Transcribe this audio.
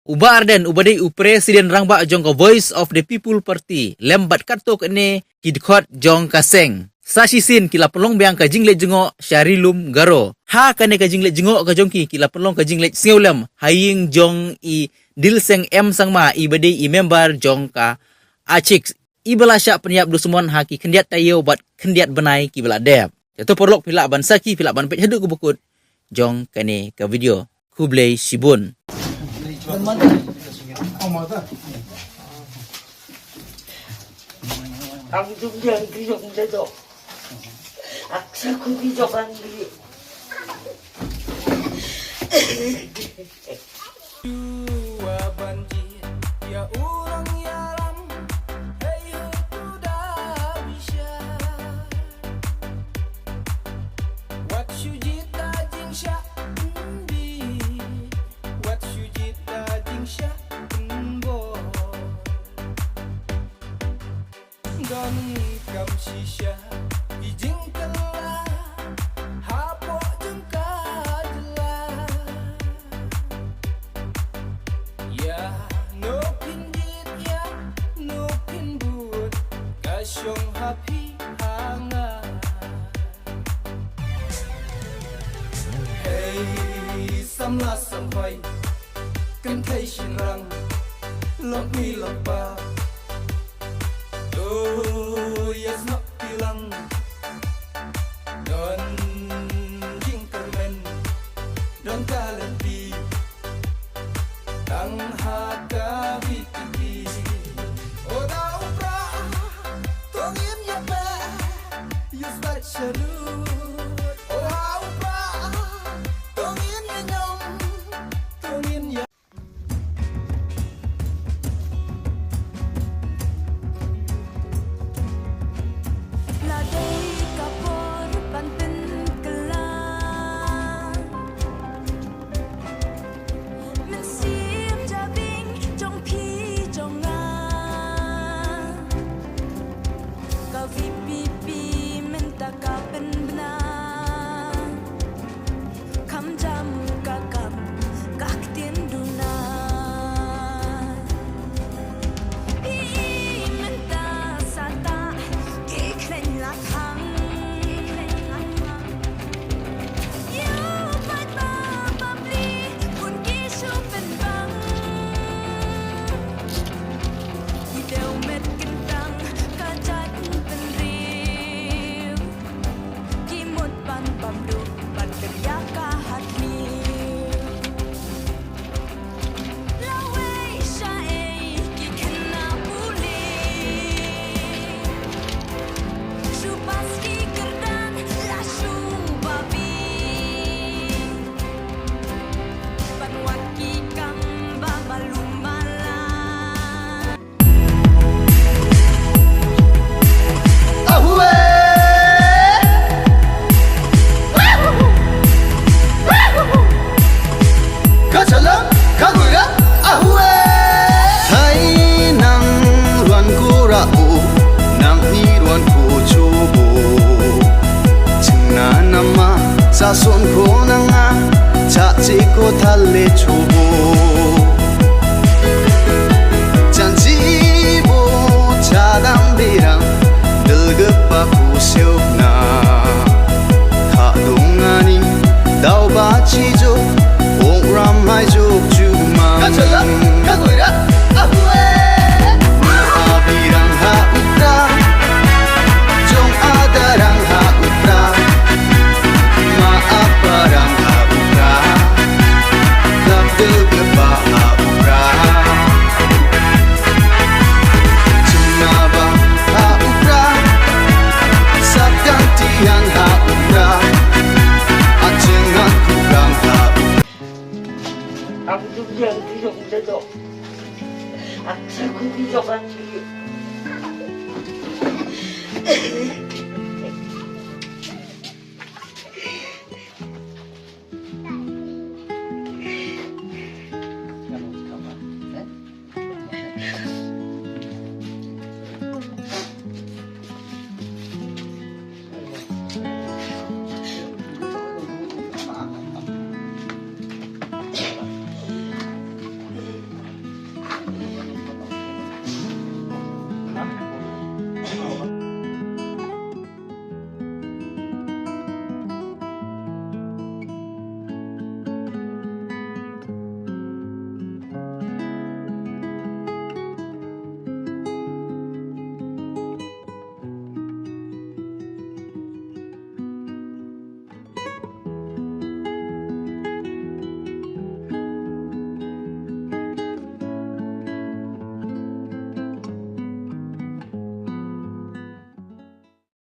Ubar dan ubadai presiden rangba jong ka Voice of the People Party. Lembat katok ni kidkot jong kaseng. Sasisin kila pelong biang ka jinglet jengo Syarilum Garo. Ha kane ka jinglet jengo ka jongki kila pelong ka jinglet singulem haying jong i dilseng sangma i badai i member jong ka Acik. Ibala syak peniap du semon haki kendiat tayo bat kendiat benai ki bala dep. Jatuh perlok pilak ban saki pilak ban pet heduk ku bukut. Jong kane ka video Kublai Shibun. Ang jumjang kiyok dito. Aksa ko kiyok ang dito. Dua banjir, ya orang yalam, hey sudah bisa. What sujita jingsha, what sujita jingsha, bo. Don kam shisha, ijing telah, hapo jengka jelah. Ya, no pinjit ya, no pinbut, kasyong happy hanga. Hey, samla sampai, kan thay shin rang, lok mi lok ba. Oh, yes not bilang, don jingkermen, don kalenti. Ang haka bititi O daw pra Tungin ya pa Yes that shalud O how pa Tungin ya nyom Tungin ya Ladai kapor panten kelang Mensip jabing jong pi jong ngang Kau pipi minta kapen benang Kam jam kakam kak tien dunan Pi minta sata kiklen lakang You pat ba babli kun kisu pen bang Ideu met kentang kajat pen riu Kimut pan pamdu pan kerja kahat liu Lawai syae ki kena pulih Shupaski kerdan lasu babi Panwaki kamba malumala Hai nang ruan ku rau nang ni ruan ku cubu Cengna nama sasun ko nanga caci ko thale cubu Janji bo cadang birang delgepa ku siu